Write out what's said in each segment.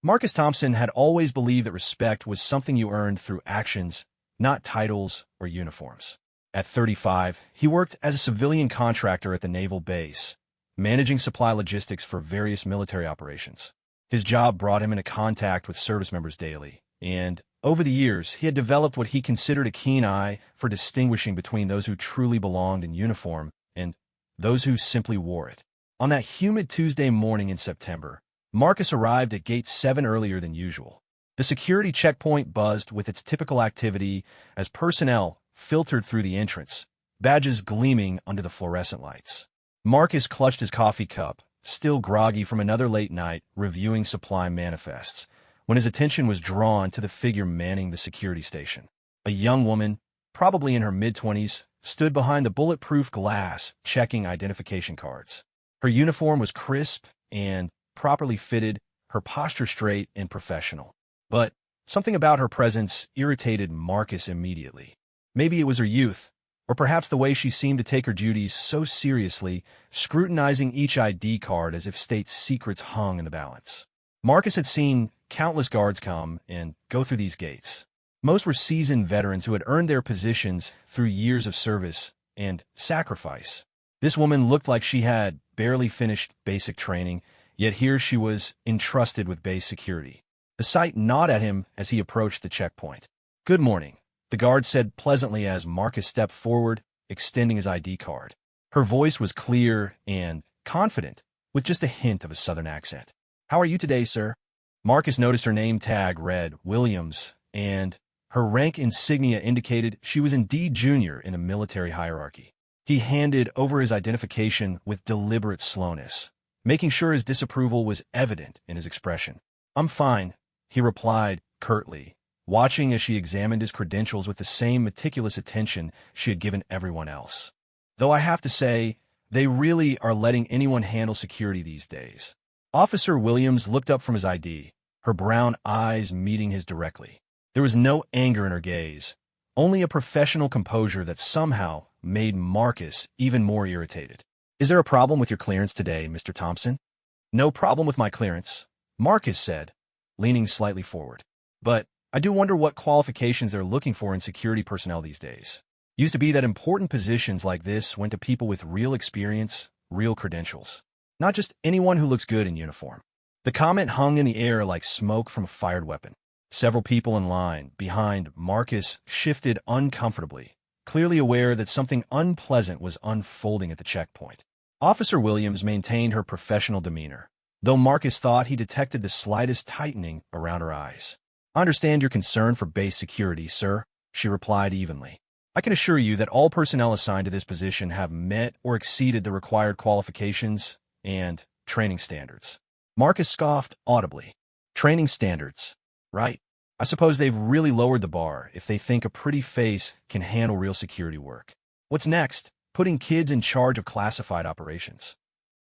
Marcus Thompson had always believed that respect was something you earned through actions, not titles or uniforms. At 35, he worked as a civilian contractor at the naval base, managing supply logistics for various military operations. His job brought him into contact with service members daily, and over the years, he had developed what he considered a keen eye for distinguishing between those who truly belonged in uniform and those who simply wore it. On that humid Tuesday morning in September, Marcus arrived at Gate 7 earlier than usual. The security checkpoint buzzed with its typical activity as personnel filtered through the entrance, badges gleaming under the fluorescent lights. Marcus clutched his coffee cup, still groggy from another late night reviewing supply manifests, when his attention was drawn to the figure manning the security station. A young woman, probably in her mid-20s, stood behind the bulletproof glass, checking identification cards. Her uniform was crisp and properly fitted, her posture straight and professional. But something about her presence irritated Marcus immediately. Maybe it was her youth, or perhaps the way she seemed to take her duties so seriously, scrutinizing each ID card as if state secrets hung in the balance. Marcus had seen countless guards come and go through these gates. Most were seasoned veterans who had earned their positions through years of service and sacrifice. This woman looked like she had barely finished basic training, yet here she was entrusted with base security. The sight gnawed at him as he approached the checkpoint. "Good morning," the guard said pleasantly as Marcus stepped forward, extending his ID card. Her voice was clear and confident, with just a hint of a southern accent. "How are you today, sir?" Marcus noticed her name tag read Williams, and her rank insignia indicated she was indeed junior in a military hierarchy. He handed over his identification with deliberate slowness, making sure his disapproval was evident in his expression. "I'm fine," he replied curtly, watching as she examined his credentials with the same meticulous attention she had given everyone else. "Though I have to say, they really are letting anyone handle security these days." Officer Williams looked up from his ID, her brown eyes meeting his directly. There was no anger in her gaze, only a professional composure that somehow made Marcus even more irritated. "Is there a problem with your clearance today, Mr. Thompson?" "No problem with my clearance," Marcus said, leaning slightly forward. "But I do wonder what qualifications they're looking for in security personnel these days. Used to be that important positions like this went to people with real experience, real credentials. Not just anyone who looks good in uniform." The comment hung in the air like smoke from a fired weapon. Several people in line behind Marcus shifted uncomfortably, clearly aware that something unpleasant was unfolding at the checkpoint. Officer Williams maintained her professional demeanor, though Marcus thought he detected the slightest tightening around her eyes. "I understand your concern for base security, sir," she replied evenly. "I can assure you that all personnel assigned to this position have met or exceeded the required qualifications and training standards." Marcus scoffed audibly. "Training standards, right? I suppose they've really lowered the bar if they think a pretty face can handle real security work. What's next? Putting kids in charge of classified operations."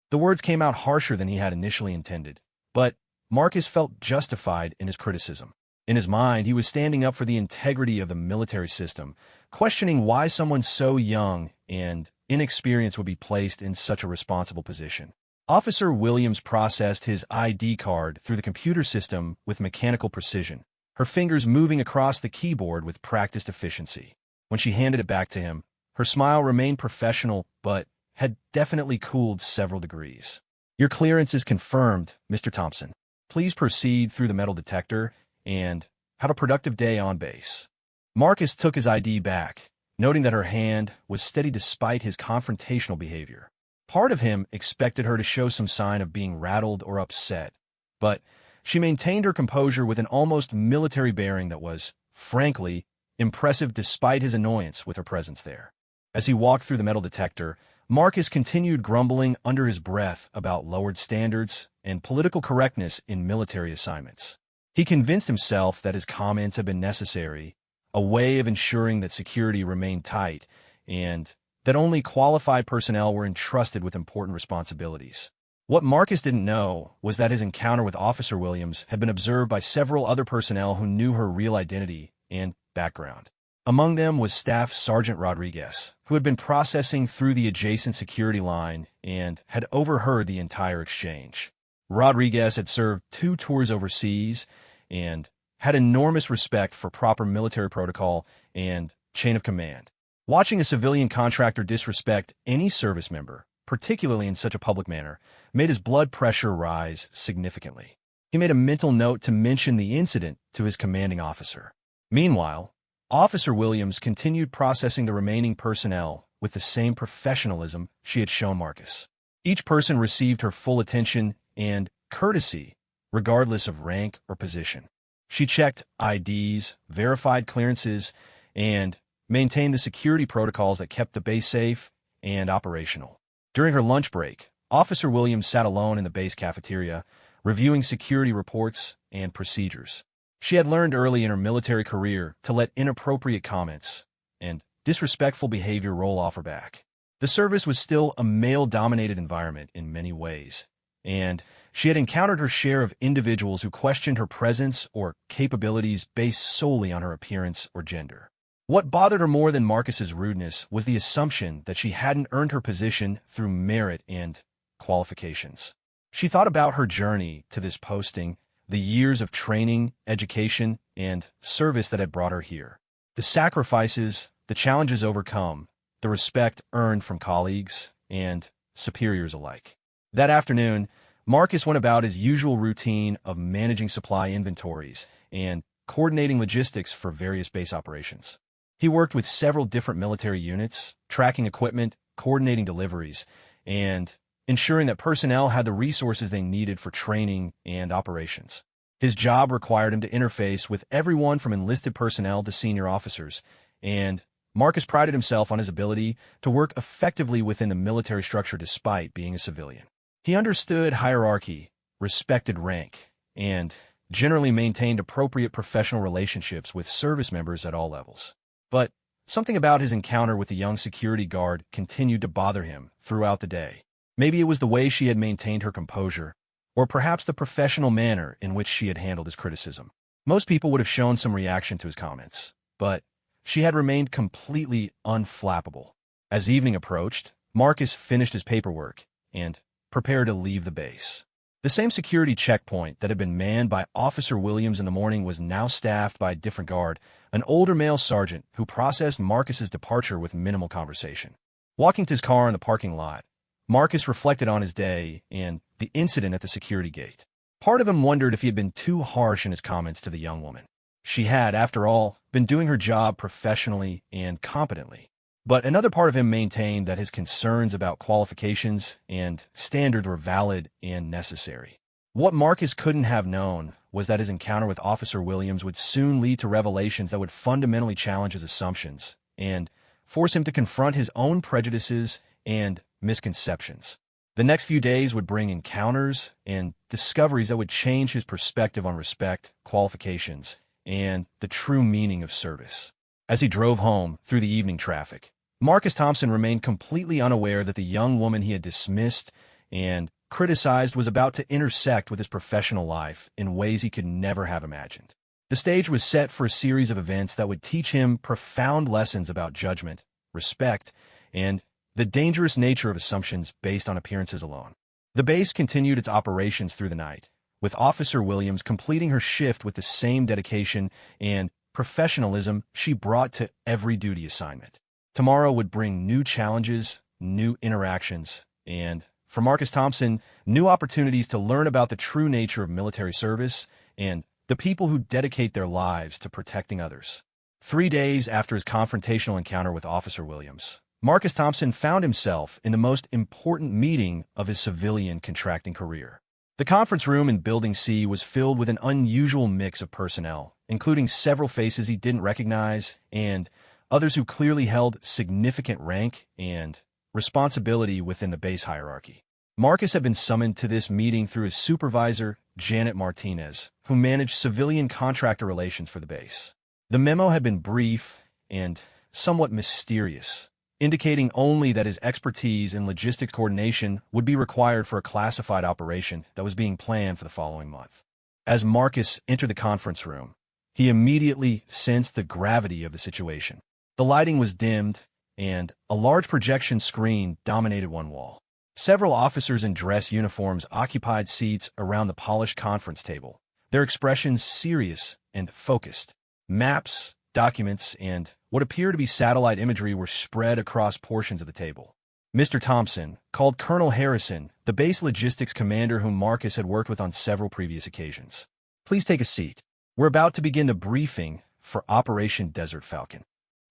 The words came out harsher than he had initially intended, but Marcus felt justified in his criticism. In his mind, he was standing up for the integrity of the military system, questioning why someone so young and inexperienced would be placed in such a responsible position. Officer Williams processed his ID card through the computer system with mechanical precision, her fingers moving across the keyboard with practiced efficiency. When she handed it back to him, her smile remained professional but had definitely cooled several degrees. "Your clearance is confirmed, Mr. Thompson. Please proceed through the metal detector and have a productive day on base." Marcus took his ID back, noting that her hand was steady despite his confrontational behavior. Part of him expected her to show some sign of being rattled or upset, but she maintained her composure with an almost military bearing that was, frankly, impressive despite his annoyance with her presence there. As he walked through the metal detector, Marcus continued grumbling under his breath about lowered standards and political correctness in military assignments. He convinced himself that his comments had been necessary, a way of ensuring that security remained tight, and that only qualified personnel were entrusted with important responsibilities. What Marcus didn't know was that his encounter with Officer Williams had been observed by several other personnel who knew her real identity and background. Among them was Staff Sergeant Rodriguez, who had been processing through the adjacent security line and had overheard the entire exchange. Rodriguez had served 2 tours overseas and had enormous respect for proper military protocol and chain of command. Watching a civilian contractor disrespect any service member, particularly in such a public manner, made his blood pressure rise significantly. He made a mental note to mention the incident to his commanding officer. Meanwhile, Officer Williams continued processing the remaining personnel with the same professionalism she had shown Marcus. Each person received her full attention and courtesy, regardless of rank or position. She checked IDs, verified clearances, and maintained the security protocols that kept the base safe and operational. During her lunch break, Officer Williams sat alone in the base cafeteria, reviewing security reports and procedures. She had learned early in her military career to let inappropriate comments and disrespectful behavior roll off her back. The service was still a male-dominated environment in many ways, and she had encountered her share of individuals who questioned her presence or capabilities based solely on her appearance or gender. What bothered her more than Marcus's rudeness was the assumption that she hadn't earned her position through merit and qualifications. She thought about her journey to this posting, the years of training, education, and service that had brought her here. The sacrifices, the challenges overcome, the respect earned from colleagues and superiors alike. That afternoon, Marcus went about his usual routine of managing supply inventories and coordinating logistics for various base operations. He worked with several different military units, tracking equipment, coordinating deliveries, and ensuring that personnel had the resources they needed for training and operations. His job required him to interface with everyone from enlisted personnel to senior officers, and Marcus prided himself on his ability to work effectively within the military structure despite being a civilian. He understood hierarchy, respected rank, and generally maintained appropriate professional relationships with service members at all levels. But something about his encounter with the young security guard continued to bother him throughout the day. Maybe it was the way she had maintained her composure, or perhaps the professional manner in which she had handled his criticism. Most people would have shown some reaction to his comments, but she had remained completely unflappable. As evening approached, Marcus finished his paperwork and prepared to leave the base. The same security checkpoint that had been manned by Officer Williams in the morning was now staffed by a different guard, an older male sergeant who processed Marcus's departure with minimal conversation. Walking to his car in the parking lot, Marcus reflected on his day and the incident at the security gate. Part of him wondered if he had been too harsh in his comments to the young woman. She had, after all, been doing her job professionally and competently. But another part of him maintained that his concerns about qualifications and standards were valid and necessary. What Marcus couldn't have known was that his encounter with Officer Williams would soon lead to revelations that would fundamentally challenge his assumptions and force him to confront his own prejudices and misconceptions. The next few days would bring encounters and discoveries that would change his perspective on respect, qualifications, and the true meaning of service. As he drove home through the evening traffic, Marcus Thompson remained completely unaware that the young woman he had dismissed and criticized was about to intersect with his professional life in ways he could never have imagined. The stage was set for a series of events that would teach him profound lessons about judgment, respect, and the dangerous nature of assumptions based on appearances alone. The base continued its operations through the night, with Officer Williams completing her shift with the same dedication and professionalism she brought to every duty assignment. Tomorrow would bring new challenges, new interactions, and, for Marcus Thompson, new opportunities to learn about the true nature of military service and the people who dedicate their lives to protecting others. 3 days after his confrontational encounter with Officer Williams, Marcus Thompson found himself in the most important meeting of his civilian contracting career. The conference room in Building C was filled with an unusual mix of personnel, including several faces he didn't recognize and others who clearly held significant rank and responsibility within the base hierarchy. Marcus had been summoned to this meeting through his supervisor, Janet Martinez, who managed civilian contractor relations for the base. The memo had been brief and somewhat mysterious, indicating only that his expertise in logistics coordination would be required for a classified operation that was being planned for the following month. As Marcus entered the conference room, he immediately sensed the gravity of the situation. The lighting was dimmed, and a large projection screen dominated one wall. Several officers in dress uniforms occupied seats around the polished conference table, their expressions serious and focused. Maps, documents, and what appeared to be satellite imagery were spread across portions of the table. Mr. Thompson called Colonel Harrison, the base logistics commander whom Marcus had worked with on several previous occasions. Please take a seat. We're about to begin the briefing for Operation Desert Falcon.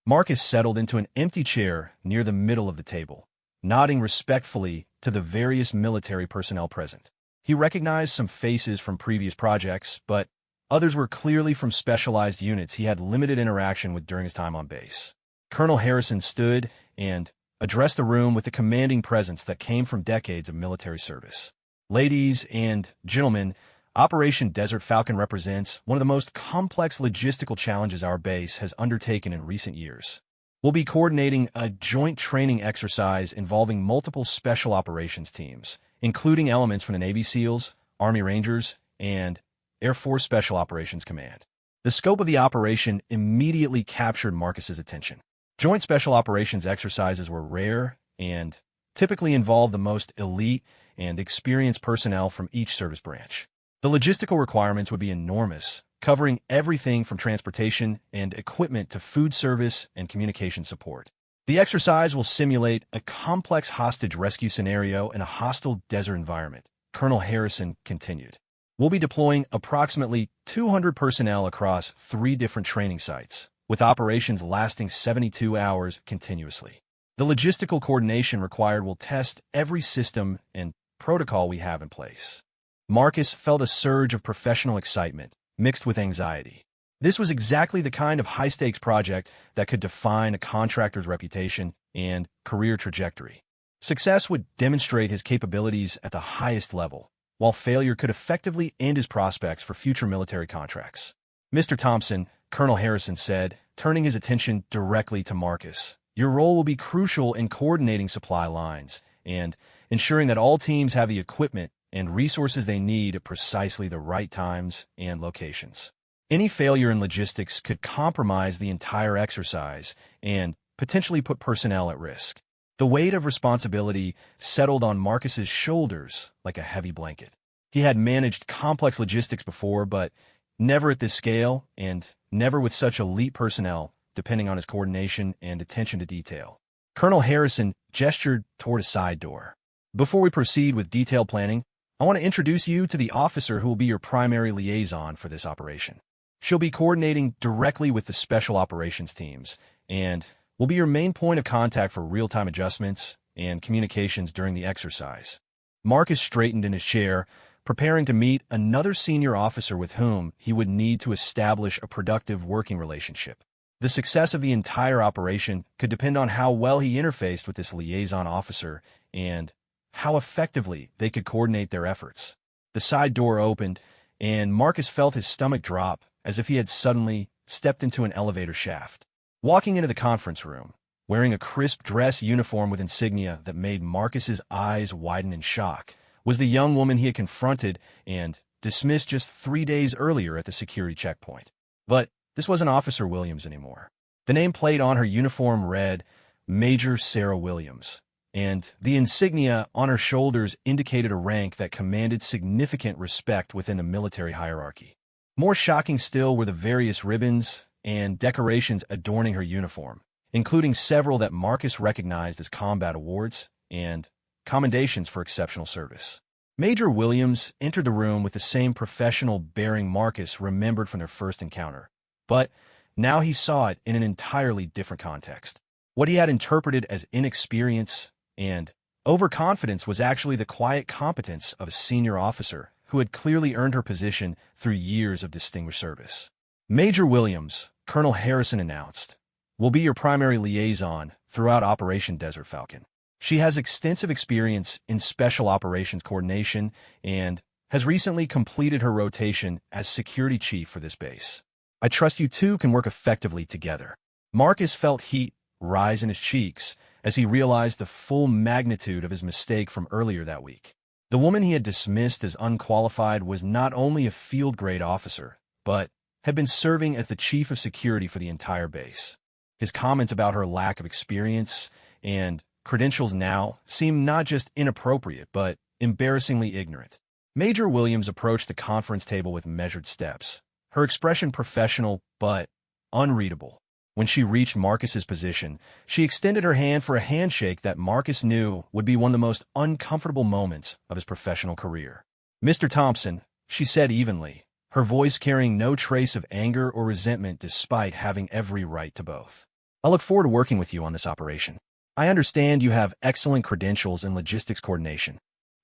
Marcus settled into an empty chair near the middle of the table, nodding respectfully to the various military personnel present. He recognized some faces from previous projects, but others were clearly from specialized units he had limited interaction with during his time on base. Colonel Harrison stood and addressed the room with a commanding presence that came from decades of military service. Ladies and gentlemen, Operation Desert Falcon represents one of the most complex logistical challenges our base has undertaken in recent years. We'll be coordinating a joint training exercise involving multiple special operations teams, including elements from the Navy SEALs, Army Rangers, and Air Force Special Operations Command. The scope of the operation immediately captured Marcus's attention. Joint special operations exercises were rare and typically involved the most elite and experienced personnel from each service branch. The logistical requirements would be enormous, covering everything from transportation and equipment to food service and communication support. The exercise will simulate a complex hostage rescue scenario in a hostile desert environment, Colonel Harrison continued. We'll be deploying approximately 200 personnel across 3 different training sites, with operations lasting 72 hours continuously. The logistical coordination required will test every system and protocol we have in place. Marcus felt a surge of professional excitement, mixed with anxiety. This was exactly the kind of high-stakes project that could define a contractor's reputation and career trajectory. Success would demonstrate his capabilities at the highest level, while failure could effectively end his prospects for future military contracts. Mr. Thompson, Colonel Harrison said, turning his attention directly to Marcus, your role will be crucial in coordinating supply lines and ensuring that all teams have the equipment and resources they need at precisely the right times and locations. Any failure in logistics could compromise the entire exercise and potentially put personnel at risk. The weight of responsibility settled on Marcus's shoulders like a heavy blanket. He had managed complex logistics before, but never at this scale and never with such elite personnel depending on his coordination and attention to detail. Colonel Harrison gestured toward a side door. Before we proceed with detailed planning, I want to introduce you to the officer who will be your primary liaison for this operation. She'll be coordinating directly with the special operations teams and will be your main point of contact for real-time adjustments and communications during the exercise. Marcus straightened in his chair, preparing to meet another senior officer with whom he would need to establish a productive working relationship. The success of the entire operation could depend on how well he interfaced with this liaison officer and how effectively they could coordinate their efforts. The side door opened, and Marcus felt his stomach drop as if he had suddenly stepped into an elevator shaft. Walking into the conference room, wearing a crisp dress uniform with insignia that made Marcus's eyes widen in shock, was the young woman he had confronted and dismissed just 3 days earlier at the security checkpoint. But this wasn't Officer Williams anymore. The nameplate on her uniform read Major Sarah Williams, and the insignia on her shoulders indicated a rank that commanded significant respect within the military hierarchy. More shocking still were the various ribbons and decorations adorning her uniform, including several that Marcus recognized as combat awards and commendations for exceptional service. Major Williams entered the room with the same professional bearing Marcus remembered from their first encounter, but now he saw it in an entirely different context. What he had interpreted as inexperience and overconfidence was actually the quiet competence of a senior officer who had clearly earned her position through years of distinguished service. Major Williams, Colonel Harrison announced, will be your primary liaison throughout Operation Desert Falcon. She has extensive experience in special operations coordination and has recently completed her rotation as security chief for this base. I trust you two can work effectively together. Marcus felt heat rise in his cheeks as he realized the full magnitude of his mistake from earlier that week. The woman he had dismissed as unqualified was not only a field-grade officer, but had been serving as the chief of security for the entire base. His comments about her lack of experience and credentials now seemed not just inappropriate, but embarrassingly ignorant. Major Williams approached the conference table with measured steps, her expression professional but unreadable. When she reached Marcus's position, she extended her hand for a handshake that Marcus knew would be one of the most uncomfortable moments of his professional career. "Mr. Thompson," she said evenly, her voice carrying no trace of anger or resentment despite having every right to both. "I look forward to working with you on this operation. I understand you have excellent credentials in logistics coordination."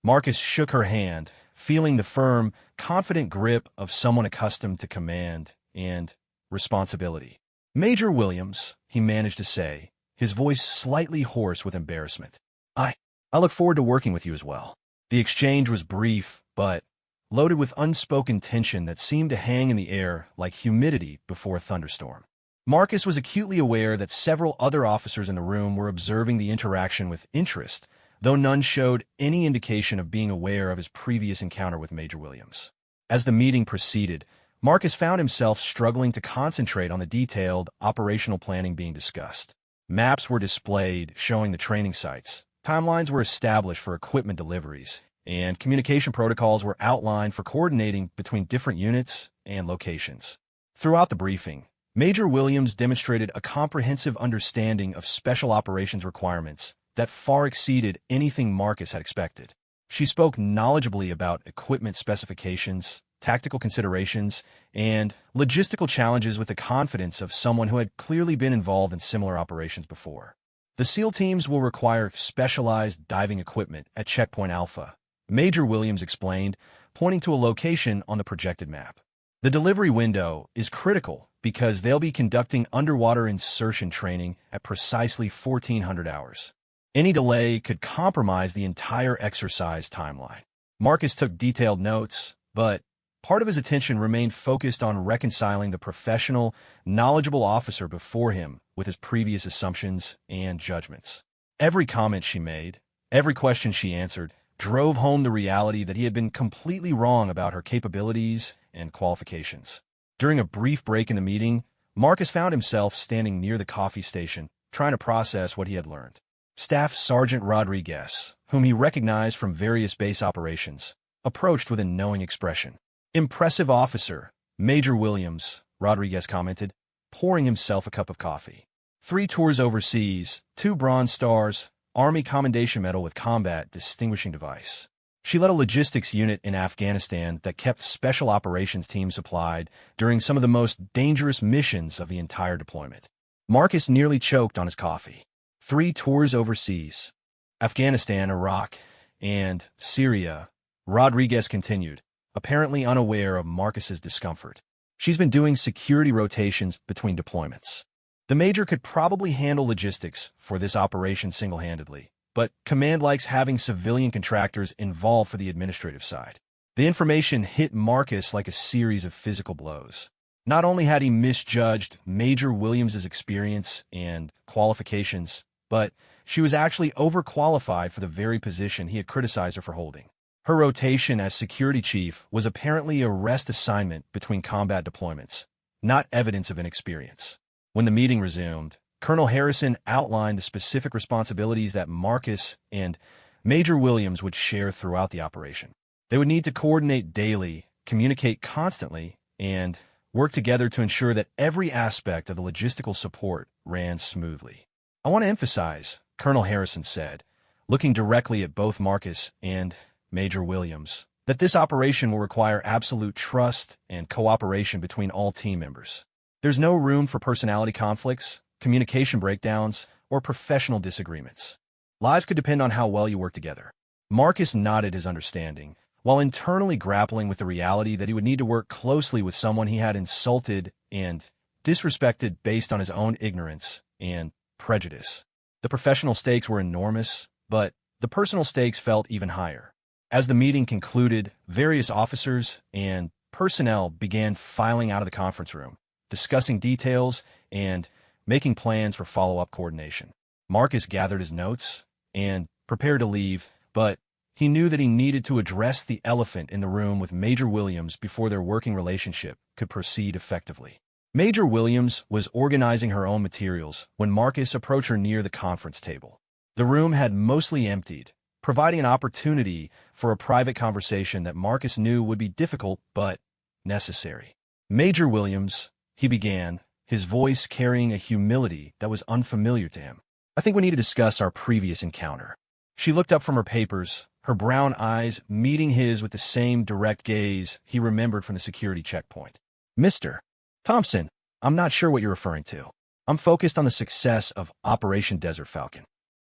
Marcus shook her hand, feeling the firm, confident grip of someone accustomed to command and responsibility. "Major Williams," he managed to say, his voice slightly hoarse with embarrassment. I look forward to working with you as well." The exchange was brief, but loaded with unspoken tension that seemed to hang in the air like humidity before a thunderstorm. Marcus was acutely aware that several other officers in the room were observing the interaction with interest, though none showed any indication of being aware of his previous encounter with Major Williams. As the meeting proceeded, Marcus found himself struggling to concentrate on the detailed operational planning being discussed. Maps were displayed showing the training sites, timelines were established for equipment deliveries, and communication protocols were outlined for coordinating between different units and locations. Throughout the briefing, Major Williams demonstrated a comprehensive understanding of special operations requirements that far exceeded anything Marcus had expected. She spoke knowledgeably about equipment specifications, tactical considerations, and logistical challenges with the confidence of someone who had clearly been involved in similar operations before. "The SEAL teams will require specialized diving equipment at Checkpoint Alpha," Major Williams explained, pointing to a location on the projected map. "The delivery window is critical because they'll be conducting underwater insertion training at precisely 1400 hours. Any delay could compromise the entire exercise timeline." Marcus took detailed notes, but part of his attention remained focused on reconciling the professional, knowledgeable officer before him with his previous assumptions and judgments. Every comment she made, every question she answered, drove home the reality that he had been completely wrong about her capabilities and qualifications. During a brief break in the meeting, Marcus found himself standing near the coffee station, trying to process what he had learned. Staff Sergeant Rodriguez, whom he recognized from various base operations, approached with a knowing expression. "Impressive officer, Major Williams," Rodriguez commented, pouring himself a cup of coffee. "3 tours overseas, 2 Bronze Stars, Army Commendation Medal with Combat Distinguishing Device." She led a logistics unit in Afghanistan that kept special operations teams supplied during some of the most dangerous missions of the entire deployment. Marcus nearly choked on his coffee. 3 tours overseas. Afghanistan, Iraq, and Syria, Rodriguez continued, apparently unaware of Marcus's discomfort. "She's been doing security rotations between deployments. The Major could probably handle logistics for this operation single-handedly, but Command likes having civilian contractors involved for the administrative side." The information hit Marcus like a series of physical blows. Not only had he misjudged Major Williams's experience and qualifications, but she was actually overqualified for the very position he had criticized her for holding. Her rotation as security chief was apparently a rest assignment between combat deployments, not evidence of inexperience. When the meeting resumed, Colonel Harrison outlined the specific responsibilities that Marcus and Major Williams would share throughout the operation. They would need to coordinate daily, communicate constantly, and work together to ensure that every aspect of the logistical support ran smoothly. "I want to emphasize," Colonel Harrison said, looking directly at both Marcus and Major Williams, "that this operation will require absolute trust and cooperation between all team members. There's no room for personality conflicts, communication breakdowns, or professional disagreements. Lives could depend on how well you work together." Marcus nodded his understanding, while internally grappling with the reality that he would need to work closely with someone he had insulted and disrespected based on his own ignorance and prejudice. The professional stakes were enormous, but the personal stakes felt even higher. As the meeting concluded, various officers and personnel began filing out of the conference room, discussing details and making plans for follow-up coordination. Marcus gathered his notes and prepared to leave, but he knew that he needed to address the elephant in the room with Major Williams before their working relationship could proceed effectively. Major Williams was organizing her own materials when Marcus approached her near the conference table. The room had mostly emptied, providing an opportunity for a private conversation that Marcus knew would be difficult but necessary. "Major Williams," he began, his voice carrying a humility that was unfamiliar to him. "I think we need to discuss our previous encounter." She looked up from her papers, her brown eyes meeting his with the same direct gaze he remembered from the security checkpoint. "Mr. Thompson, I'm not sure what you're referring to. I'm focused on the success of Operation Desert Falcon."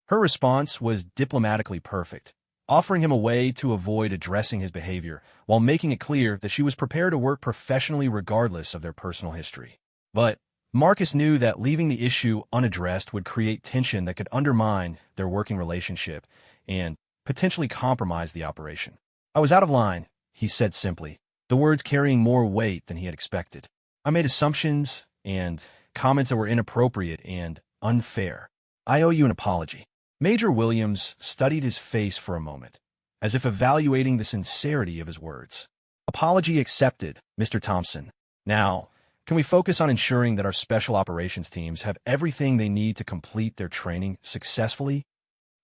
Her response was diplomatically perfect, offering him a way to avoid addressing his behavior while making it clear that she was prepared to work professionally regardless of their personal history. But Marcus knew that leaving the issue unaddressed would create tension that could undermine their working relationship and potentially compromise the operation. "I was out of line," he said simply, the words carrying more weight than he had expected. "I made assumptions and comments that were inappropriate and unfair. I owe you an apology." Major Williams studied his face for a moment, as if evaluating the sincerity of his words. "Apology accepted, Mr. Thompson. Now, can we focus on ensuring that our special operations teams have everything they need to complete their training successfully?"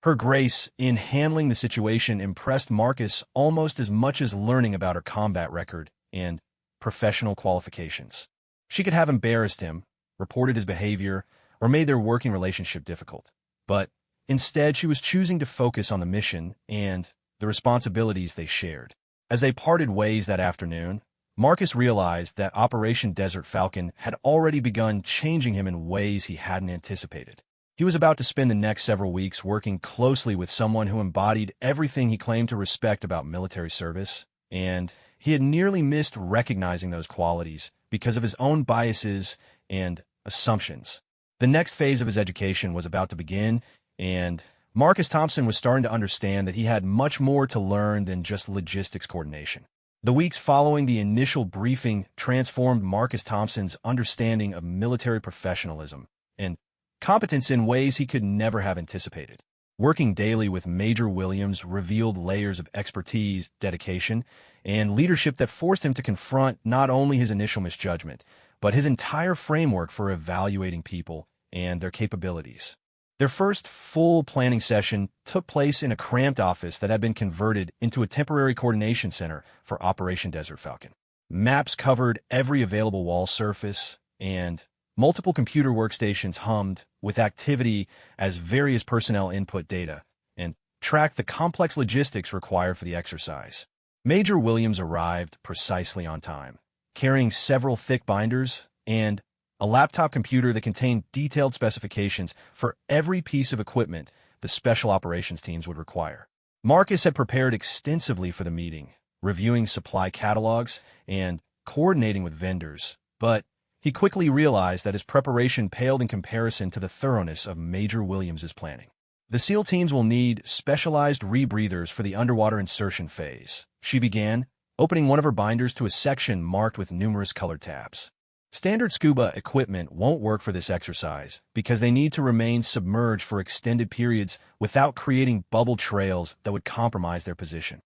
Her grace in handling the situation impressed Marcus almost as much as learning about her combat record and professional qualifications. She could have embarrassed him, reported his behavior, or made their working relationship difficult. But instead, she was choosing to focus on the mission and the responsibilities they shared. As they parted ways that afternoon, Marcus realized that Operation Desert Falcon had already begun changing him in ways he hadn't anticipated. He was about to spend the next several weeks working closely with someone who embodied everything he claimed to respect about military service, and he had nearly missed recognizing those qualities because of his own biases and assumptions. The next phase of his education was about to begin, and Marcus Thompson was starting to understand that he had much more to learn than just logistics coordination. The weeks following the initial briefing transformed Marcus Thompson's understanding of military professionalism and competence in ways he could never have anticipated. Working daily with Major Williams revealed layers of expertise, dedication, and leadership that forced him to confront not only his initial misjudgment, but his entire framework for evaluating people and their capabilities. Their first full planning session took place in a cramped office that had been converted into a temporary coordination center for Operation Desert Falcon. Maps covered every available wall surface, and multiple computer workstations hummed with activity as various personnel input data and tracked the complex logistics required for the exercise. Major Williams arrived precisely on time, carrying several thick binders and a laptop computer that contained detailed specifications for every piece of equipment the special operations teams would require. Marcus had prepared extensively for the meeting, reviewing supply catalogs and coordinating with vendors, but he quickly realized that his preparation paled in comparison to the thoroughness of Major Williams's planning. "The SEAL teams will need specialized rebreathers for the underwater insertion phase," she began, opening one of her binders to a section marked with numerous colored tabs. "Standard scuba equipment won't work for this exercise because they need to remain submerged for extended periods without creating bubble trails that would compromise their position."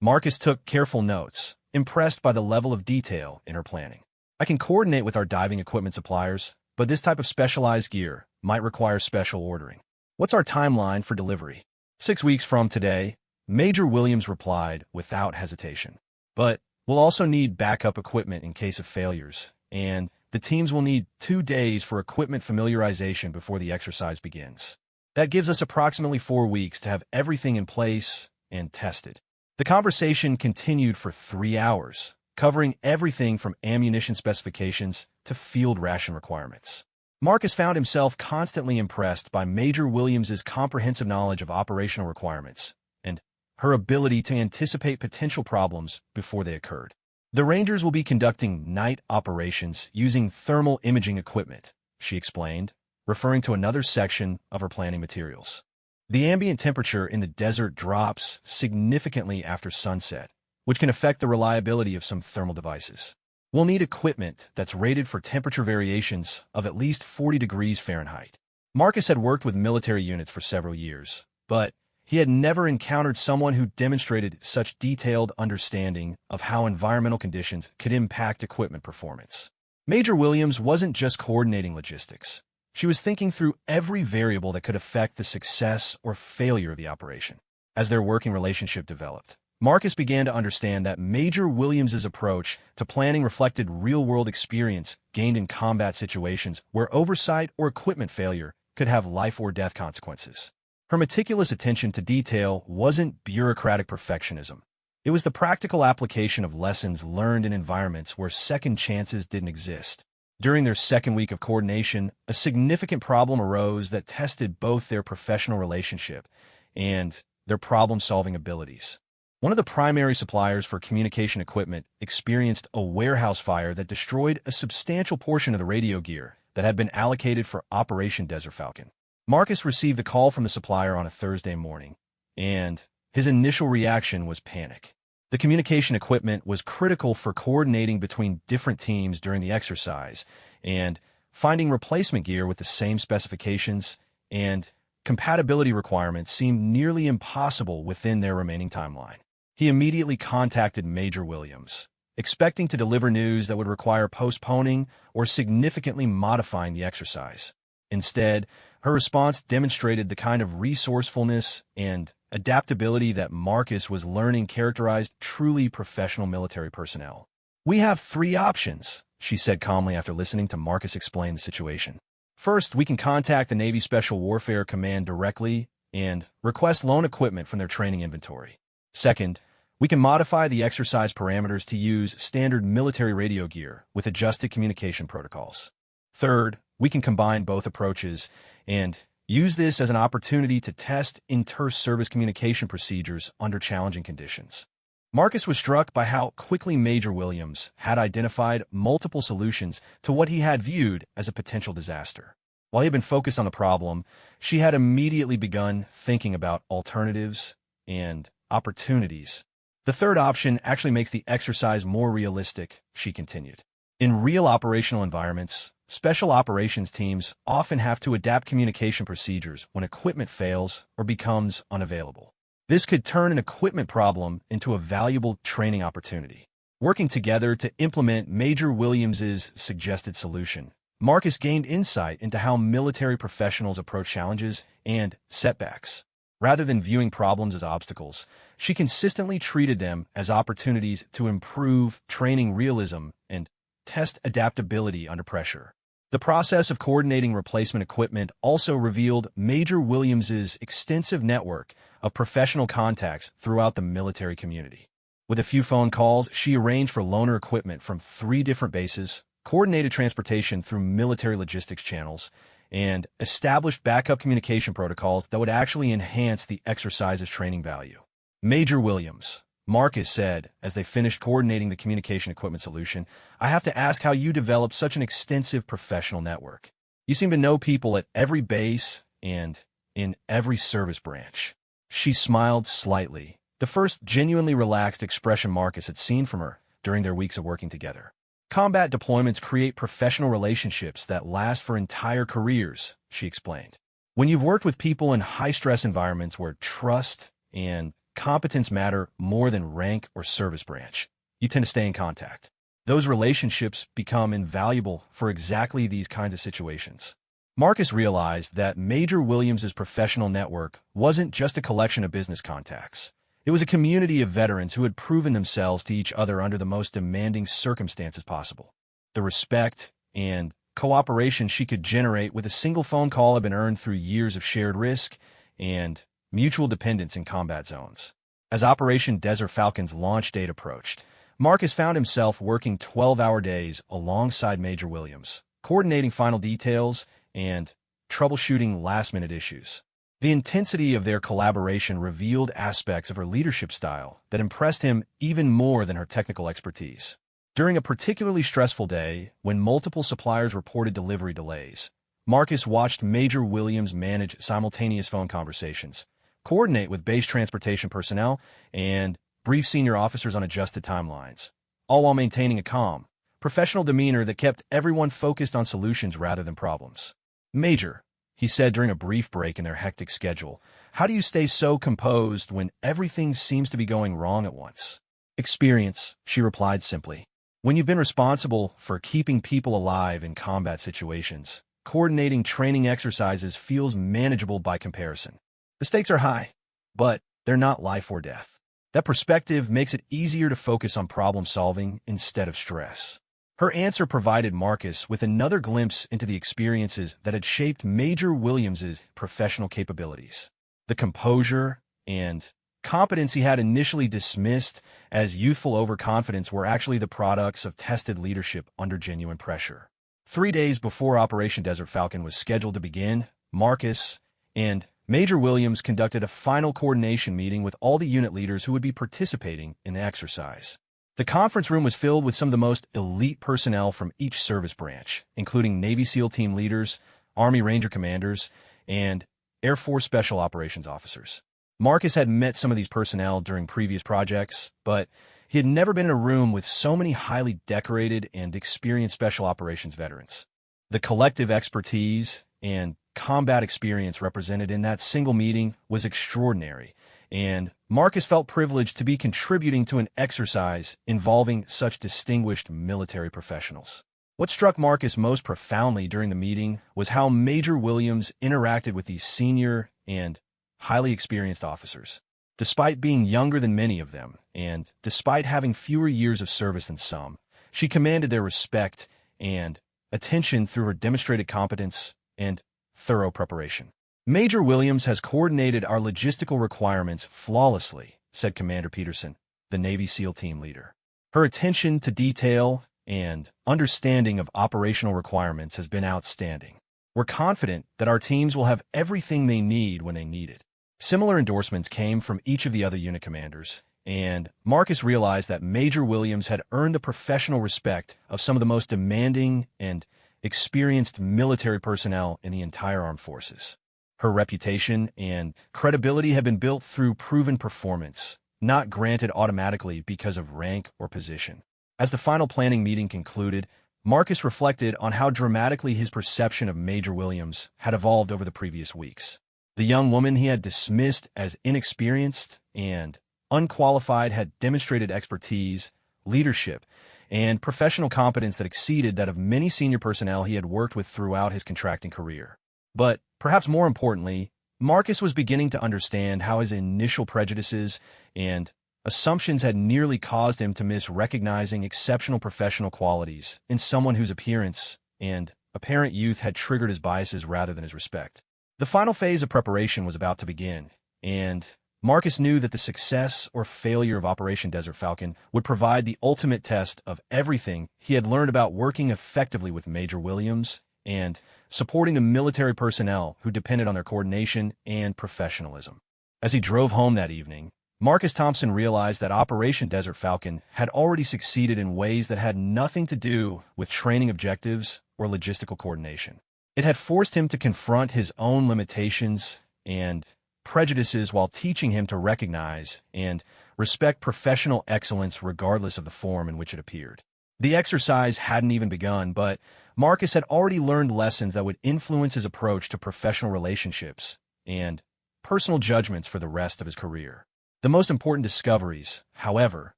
Marcus took careful notes, impressed by the level of detail in her planning. "I can coordinate with our diving equipment suppliers, but this type of specialized gear might require special ordering. What's our timeline for delivery?" 6 weeks from today," Major Williams replied without hesitation. "But we'll also need backup equipment in case of failures, and the teams will need 2 days for equipment familiarization before the exercise begins. That gives us approximately 4 weeks to have everything in place and tested." The conversation continued for 3 hours, covering everything from ammunition specifications to field ration requirements. Marcus found himself constantly impressed by Major Williams's comprehensive knowledge of operational requirements and her ability to anticipate potential problems before they occurred. "The Rangers will be conducting night operations using thermal imaging equipment," she explained, referring to another section of her planning materials. "The ambient temperature in the desert drops significantly after sunset, which can affect the reliability of some thermal devices. We'll need equipment that's rated for temperature variations of at least 40 degrees Fahrenheit." Marcus had worked with military units for several years, but he had never encountered someone who demonstrated such detailed understanding of how environmental conditions could impact equipment performance. Major Williams wasn't just coordinating logistics. She was thinking through every variable that could affect the success or failure of the operation. As their working relationship developed, Marcus began to understand that Major Williams's approach to planning reflected real-world experience gained in combat situations where oversight or equipment failure could have life-or-death consequences. Her meticulous attention to detail wasn't bureaucratic perfectionism. It was the practical application of lessons learned in environments where second chances didn't exist. During their second week of coordination, a significant problem arose that tested both their professional relationship and their problem-solving abilities. One of the primary suppliers for communication equipment experienced a warehouse fire that destroyed a substantial portion of the radio gear that had been allocated for Operation Desert Falcon. Marcus received the call from the supplier on a Thursday morning, and his initial reaction was panic. The communication equipment was critical for coordinating between different teams during the exercise, and finding replacement gear with the same specifications and compatibility requirements seemed nearly impossible within their remaining timeline. He immediately contacted Major Williams, expecting to deliver news that would require postponing or significantly modifying the exercise. Instead, her response demonstrated the kind of resourcefulness and adaptability that Marcus was learning characterized truly professional military personnel. "We have 3 options," she said calmly after listening to Marcus explain the situation. "First, we can contact the Navy Special Warfare Command directly and request loan equipment from their training inventory. Second, we can modify the exercise parameters to use standard military radio gear with adjusted communication protocols. Third, we can combine both approaches and use this as an opportunity to test inter-service communication procedures under challenging conditions." Marcus was struck by how quickly Major Williams had identified multiple solutions to what he had viewed as a potential disaster. While he had been focused on the problem, she had immediately begun thinking about alternatives and opportunities. "The third option actually makes the exercise more realistic," she continued. "In real operational environments, special operations teams often have to adapt communication procedures when equipment fails or becomes unavailable. This could turn an equipment problem into a valuable training opportunity." Working together to implement Major Williams's suggested solution, Marcus gained insight into how military professionals approach challenges and setbacks. Rather than viewing problems as obstacles, she consistently treated them as opportunities to improve training realism and test adaptability under pressure. The process of coordinating replacement equipment also revealed Major Williams's extensive network of professional contacts throughout the military community. With a few phone calls, she arranged for loaner equipment from 3 different bases, coordinated transportation through military logistics channels, and established backup communication protocols that would actually enhance the exercise's training value. "Major Williams," Marcus said as they finished coordinating the communication equipment solution, "I have to ask how you developed such an extensive professional network. You seem to know people at every base and in every service branch." She smiled slightly, the first genuinely relaxed expression Marcus had seen from her during their weeks of working together. "Combat deployments create professional relationships that last for entire careers," she explained. "When you've worked with people in high-stress environments where trust and competence matter more than rank or service branch, you tend to stay in contact. Those relationships become invaluable for exactly these kinds of situations." Marcus realized that Major Williams's professional network wasn't just a collection of business contacts. It was a community of veterans who had proven themselves to each other under the most demanding circumstances possible. The respect and cooperation she could generate with a single phone call had been earned through years of shared risk and mutual dependence in combat zones. As Operation Desert Falcon's launch date approached, Marcus found himself working 12-hour days alongside Major Williams, coordinating final details and troubleshooting last-minute issues. The intensity of their collaboration revealed aspects of her leadership style that impressed him even more than her technical expertise. During a particularly stressful day, when multiple suppliers reported delivery delays, Marcus watched Major Williams manage simultaneous phone conversations, coordinate with base transportation personnel, and brief senior officers on adjusted timelines, all while maintaining a calm, professional demeanor that kept everyone focused on solutions rather than problems. "Major," he said during a brief break in their hectic schedule, "how do you stay so composed when everything seems to be going wrong at once?" "Experience," she replied simply. "When you've been responsible for keeping people alive in combat situations, coordinating training exercises feels manageable by comparison. The stakes are high, but they're not life or death. That perspective makes it easier to focus on problem solving instead of stress. Her answer provided Marcus with another glimpse into the experiences that had shaped Major Williams's professional capabilities. The composure and competence he had initially dismissed as youthful overconfidence were actually the products of tested leadership under genuine pressure. 3 days before Operation Desert Falcon was scheduled to begin, Marcus and Major Williams conducted a final coordination meeting with all the unit leaders who would be participating in the exercise. The conference room was filled with some of the most elite personnel from each service branch, including Navy SEAL team leaders, Army Ranger commanders, and Air Force Special Operations officers. Marcus had met some of these personnel during previous projects, but he had never been in a room with so many highly decorated and experienced special operations veterans. The collective expertise and combat experience represented in that single meeting was extraordinary, and Marcus felt privileged to be contributing to an exercise involving such distinguished military professionals. What struck Marcus most profoundly during the meeting was how Major Williams interacted with these senior and highly experienced officers. Despite being younger than many of them, and despite having fewer years of service than some, she commanded their respect and attention through her demonstrated competence and thorough preparation. Major Williams has coordinated our logistical requirements flawlessly, said Commander Peterson, the Navy SEAL team leader. Her attention to detail and understanding of operational requirements has been outstanding. We're confident that our teams will have everything they need when they need it. Similar endorsements came from each of the other unit commanders, and Marcus realized that Major Williams had earned the professional respect of some of the most demanding and experienced military personnel in the entire armed forces. Her reputation and credibility had been built through proven performance, not granted automatically because of rank or position. As the final planning meeting concluded, Marcus reflected on how dramatically his perception of Major Williams had evolved over the previous weeks. The young woman he had dismissed as inexperienced and unqualified had demonstrated expertise, leadership, and professional competence that exceeded that of many senior personnel he had worked with throughout his contracting career. But perhaps more importantly, Marcus was beginning to understand how his initial prejudices and assumptions had nearly caused him to miss recognizing exceptional professional qualities in someone whose appearance and apparent youth had triggered his biases rather than his respect. The final phase of preparation was about to begin, and Marcus knew that the success or failure of Operation Desert Falcon would provide the ultimate test of everything he had learned about working effectively with Major Williams and supporting the military personnel who depended on their coordination and professionalism. As he drove home that evening, Marcus Thompson realized that Operation Desert Falcon had already succeeded in ways that had nothing to do with training objectives or logistical coordination. It had forced him to confront his own limitations and prejudices while teaching him to recognize and respect professional excellence regardless of the form in which it appeared. The exercise hadn't even begun, but Marcus had already learned lessons that would influence his approach to professional relationships and personal judgments for the rest of his career. The most important discoveries, however,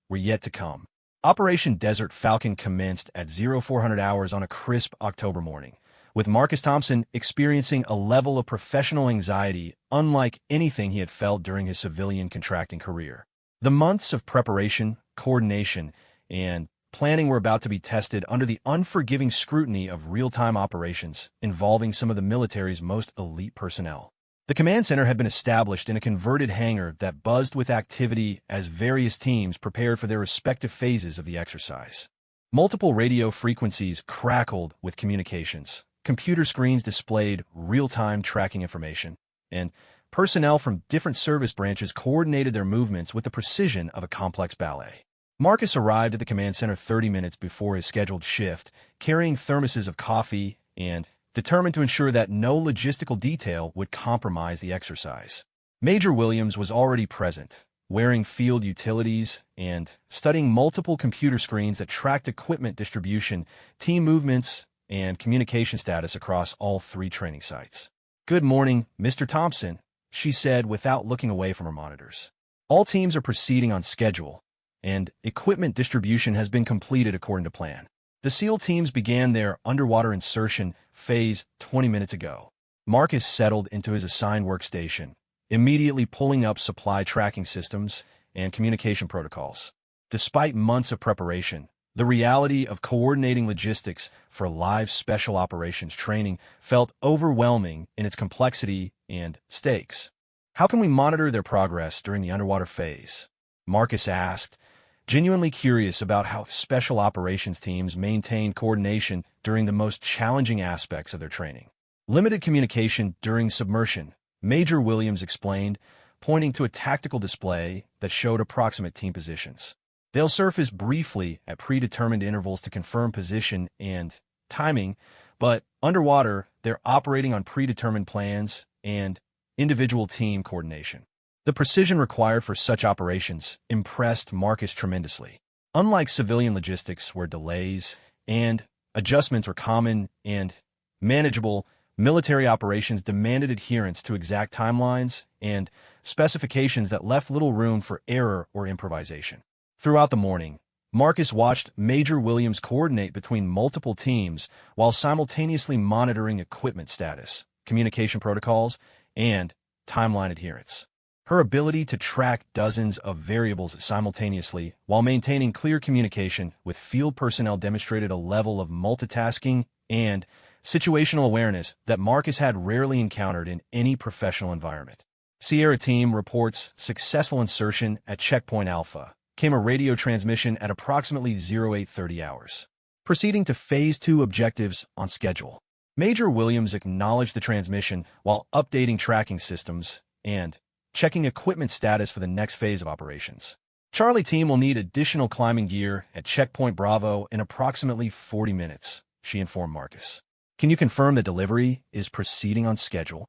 were yet to come. Operation Desert Falcon commenced at 0400 hours on a crisp October morning, with Marcus Thompson experiencing a level of professional anxiety unlike anything he had felt during his civilian contracting career. The months of preparation, coordination, and planning were about to be tested under the unforgiving scrutiny of real-time operations involving some of the military's most elite personnel. The command center had been established in a converted hangar that buzzed with activity as various teams prepared for their respective phases of the exercise. Multiple radio frequencies crackled with communications, computer screens displayed real-time tracking information, and personnel from different service branches coordinated their movements with the precision of a complex ballet. Marcus arrived at the command center 30 minutes before his scheduled shift, carrying thermoses of coffee and determined to ensure that no logistical detail would compromise the exercise. Major Williams was already present, wearing field utilities and studying multiple computer screens that tracked equipment distribution, team movements, and communication status across all 3 training sites. "Good morning, Mr. Thompson," she said without looking away from her monitors. "All teams are proceeding on schedule, and equipment distribution has been completed according to plan." The SEAL teams began their underwater insertion phase 20 minutes ago. Marcus settled into his assigned workstation, immediately pulling up supply tracking systems and communication protocols. Despite months of preparation, the reality of coordinating logistics for live special operations training felt overwhelming in its complexity and stakes. How can we monitor their progress during the underwater phase? Marcus asked, genuinely curious about how special operations teams maintain coordination during the most challenging aspects of their training. Limited communication during submersion, Major Williams explained, pointing to a tactical display that showed approximate team positions. They'll surface briefly at predetermined intervals to confirm position and timing, but underwater, they're operating on predetermined plans and individual team coordination. The precision required for such operations impressed Marcus tremendously. Unlike civilian logistics where delays and adjustments were common and manageable, military operations demanded adherence to exact timelines and specifications that left little room for error or improvisation. Throughout the morning, Marcus watched Major Williams coordinate between multiple teams while simultaneously monitoring equipment status, communication protocols, and timeline adherence. Her ability to track dozens of variables simultaneously while maintaining clear communication with field personnel demonstrated a level of multitasking and situational awareness that Marcus had rarely encountered in any professional environment. Sierra Team reports successful insertion at Checkpoint Alpha. Came a radio transmission at approximately 0830 hours. Proceeding to Phase 2 objectives on schedule. Major Williams acknowledged the transmission while updating tracking systems and checking equipment status for the next phase of operations. Charlie Team will need additional climbing gear at Checkpoint Bravo in approximately 40 minutes, she informed Marcus. Can you confirm the delivery is proceeding on schedule?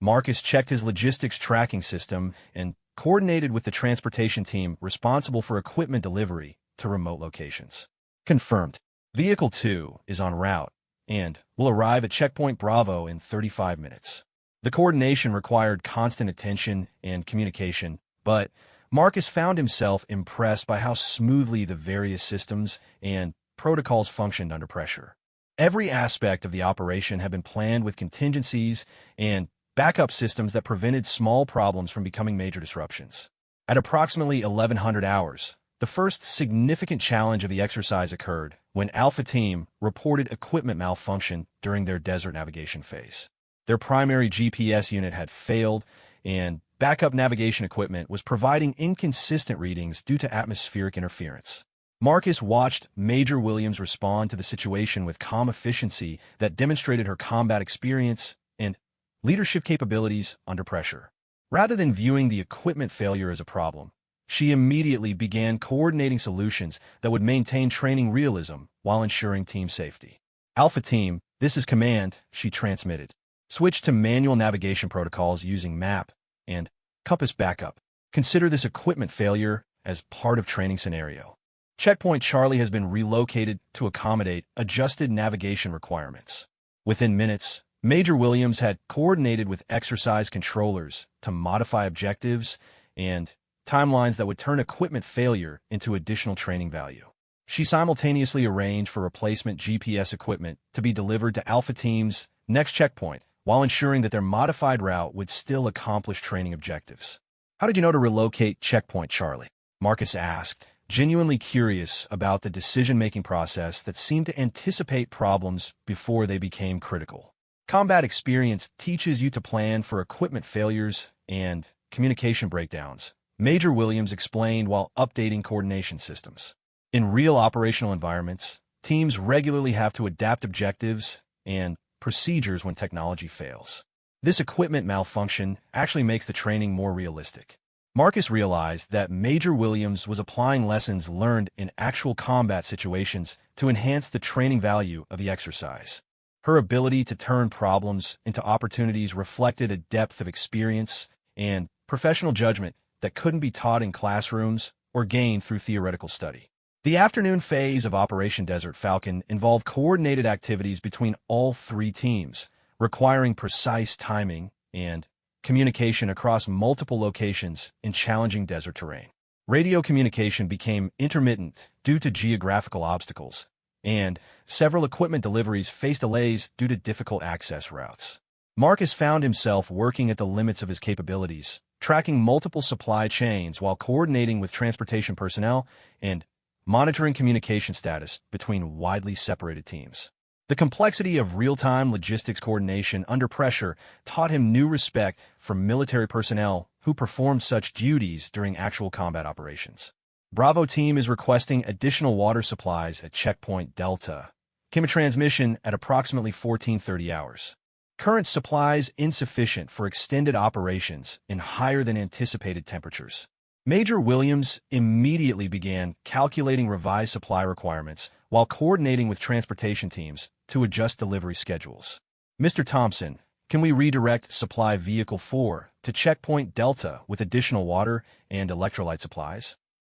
Marcus checked his logistics tracking system and coordinated with the transportation team responsible for equipment delivery to remote locations. Confirmed. Vehicle 2 is en route and will arrive at Checkpoint Bravo in 35 minutes. The coordination required constant attention and communication, but Marcus found himself impressed by how smoothly the various systems and protocols functioned under pressure. Every aspect of the operation had been planned with contingencies and backup systems that prevented small problems from becoming major disruptions. At approximately 1100 hours, the first significant challenge of the exercise occurred when Alpha Team reported equipment malfunction during their desert navigation phase. Their primary GPS unit had failed, and backup navigation equipment was providing inconsistent readings due to atmospheric interference. Marcus watched Major Williams respond to the situation with calm efficiency that demonstrated her combat experience and leadership capabilities under pressure. Rather than viewing the equipment failure as a problem, she immediately began coordinating solutions that would maintain training realism while ensuring team safety. Alpha Team, this is command, she transmitted. Switch to manual navigation protocols using map and compass backup. Consider this equipment failure as part of training scenario. Checkpoint Charlie has been relocated to accommodate adjusted navigation requirements. Within minutes, Major Williams had coordinated with exercise controllers to modify objectives and timelines that would turn equipment failure into additional training value. She simultaneously arranged for replacement GPS equipment to be delivered to Alpha Team's next checkpoint, while ensuring that their modified route would still accomplish training objectives. How did you know to relocate Checkpoint Charlie? Marcus asked, genuinely curious about the decision-making process that seemed to anticipate problems before they became critical. Combat experience teaches you to plan for equipment failures and communication breakdowns, Major Williams explained while updating coordination systems. In real operational environments, teams regularly have to adapt objectives and procedures when technology fails. This equipment malfunction actually makes the training more realistic. Marcus realized that Major Williams was applying lessons learned in actual combat situations to enhance the training value of the exercise. Her ability to turn problems into opportunities reflected a depth of experience and professional judgment that couldn't be taught in classrooms or gained through theoretical study. The afternoon phase of Operation Desert Falcon involved coordinated activities between all three teams, requiring precise timing and communication across multiple locations in challenging desert terrain. Radio communication became intermittent due to geographical obstacles, and several equipment deliveries faced delays due to difficult access routes. Marcus found himself working at the limits of his capabilities, tracking multiple supply chains while coordinating with transportation personnel and monitoring communication status between widely separated teams. The complexity of real-time logistics coordination under pressure taught him new respect for military personnel who performed such duties during actual combat operations. Bravo team is requesting additional water supplies at checkpoint Delta. Chemitransmission at approximately 14:30 hours. Current supplies insufficient for extended operations in higher than anticipated temperatures. Major Williams immediately began calculating revised supply requirements while coordinating with transportation teams to adjust delivery schedules. Mr. Thompson, can we redirect Supply Vehicle 4 to Checkpoint Delta with additional water and electrolyte supplies?